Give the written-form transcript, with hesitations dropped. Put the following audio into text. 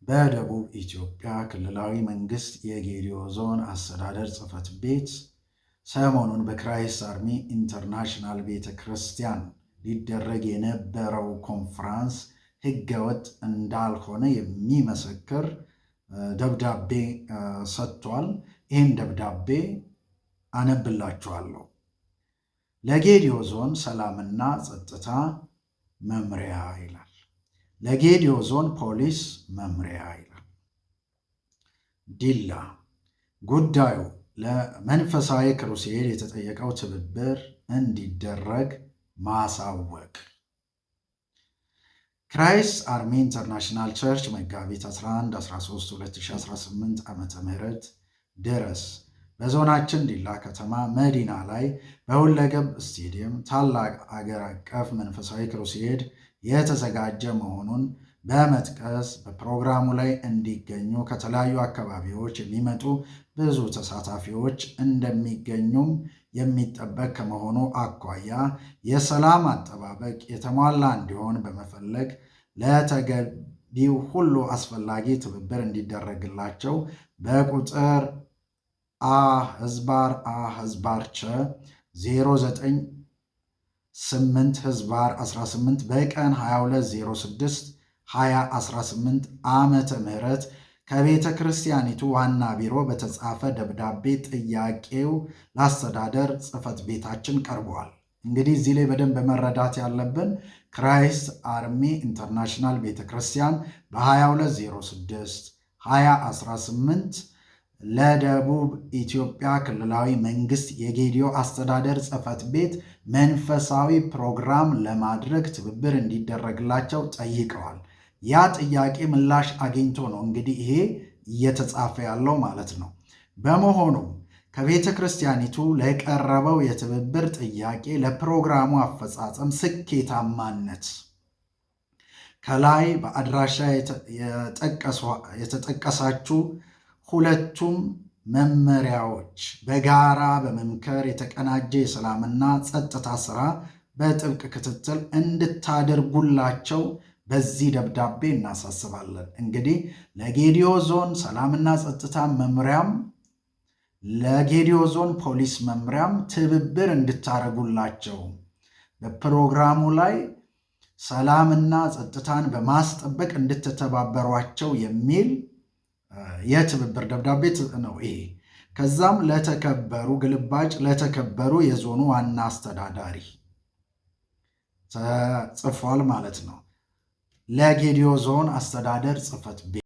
በደቡብ ኢትዮጵያ ክልላዊ መንግስት የጌዲዮ ዞን አስተዳደር ጽሕፈት ቤት ሰሞኑን በክራይስት አርሚ ኢንተርናሽናል ቤተ ክርስቲያን ሊደረግ የነበረው ኮንፈረንስ ሕገወጥ እንዳልሆነ የሚመሰክር ደብዳቤ ሰጥቷል። ይህን ደብዳቤ አነብላችኋለሁ። ለጌዲዮ ዞን ሰላምና ጸጥታ መምሪያ ይላል። ለጌዲዮ ዞን ፖሊስ መምሪያ ይላል። ዲላ ጉዳዩ ለመንፈሳዊ ክሩሴድ የተጠየቀው ትብብር እንዲደረግ ማሳወቅ። ክራይስት አርሚ ኢንተርናሽናል ቸርች መጋቢት 11-13-2018 ዓ.ም ድረስ በዞናችን ዲላ ከተማ መዲና ላይ በሁለገብ ስቴዲየም ታላቅ አገር አቀፍ መንፈሳዊ ክሩሴድ የተዘጋጀ መሆኑን በመጥቀስ በፕሮግራሙ ላይ እንዲገኙ ከተለያዩ አካባቢዎች የሚመጡ ብዙ ተሳታፊዎች እንደሚገኙም የሚጠበቅ ከመሆኑ አኳያ የሰላም አጠባበቅ የተሟላ እንዲሆን በመፈለግ ለተገቢው ሁሉ አስፈላጊ ትብብር እንዲደረግላቸው በቁጥር አ/ቸ 098/18 በቀን 22/06/2018 ዓመተ ምህረት ከቤተ ክርስቲያኒቱ ዋና ቢሮ በተጻፈ ደብዳቤ ጥያቄው ለአስተዳደር ጽሕፈት ቤታችን ቀርበዋል። እንግዲህ እዚህ ላይ በደንብ መረዳት ያለብን ክራይስት አርሚ ኢንተርናሽናል ቤተ ክርስቲያን በ22/06/2018 ለደቡብ ኢትዮጵያ ክልላዊ መንግስት የጌዲዮ አስተዳደር ጽሕፈት ቤት መንፈሳዊ ፕሮግራም ለማድረግ ትብብር እንዲደረግላቸው ጠይቀዋል። ያ ጥያቄ ምላሽ አግኝቶ ነው እንግዲህ ይሄ እየተጻፈ ያለው ማለት ነው። በመሆኑም ከቤተ ክርስቲያኒቱ ለቀረበው የትብብር ጥያቄ ለፕሮግራሙ አፈጻጸም ስኬታማነት ከላይ በአድራሻ የተጠቀሳችሁ ሁለቱም መመሪያዎች በጋራ በመምከር የተቀናጀ የሰላምና ጸጥታ ሥራ በጥብቅ ክትትል እንድታደርጉላቸው በዚህ ደብዳቤ እናሳስባለን። እንግዲህ ለጌዲዮ ዞን ሰላምና ጸጥታ መምሪያም ለጌዲዮ ዞን ፖሊስ መምሪያም ትብብር እንድታደርጉላቸው በፕሮግራሙ ላይ ሰላምና ጸጥታን በማስጠበቅ እንድትተባበሯቸው የሚል የትብብር ደብዳቤ ነው ይሄ። ከዛም ለተከበሩ ግልባጭ ለተከበሩ የዞኑ ዋና አስተዳዳሪ ተጽፏል ማለት ነው። ለጌዲዮ ዞን አስተዳደር ጽሕፈት ቤት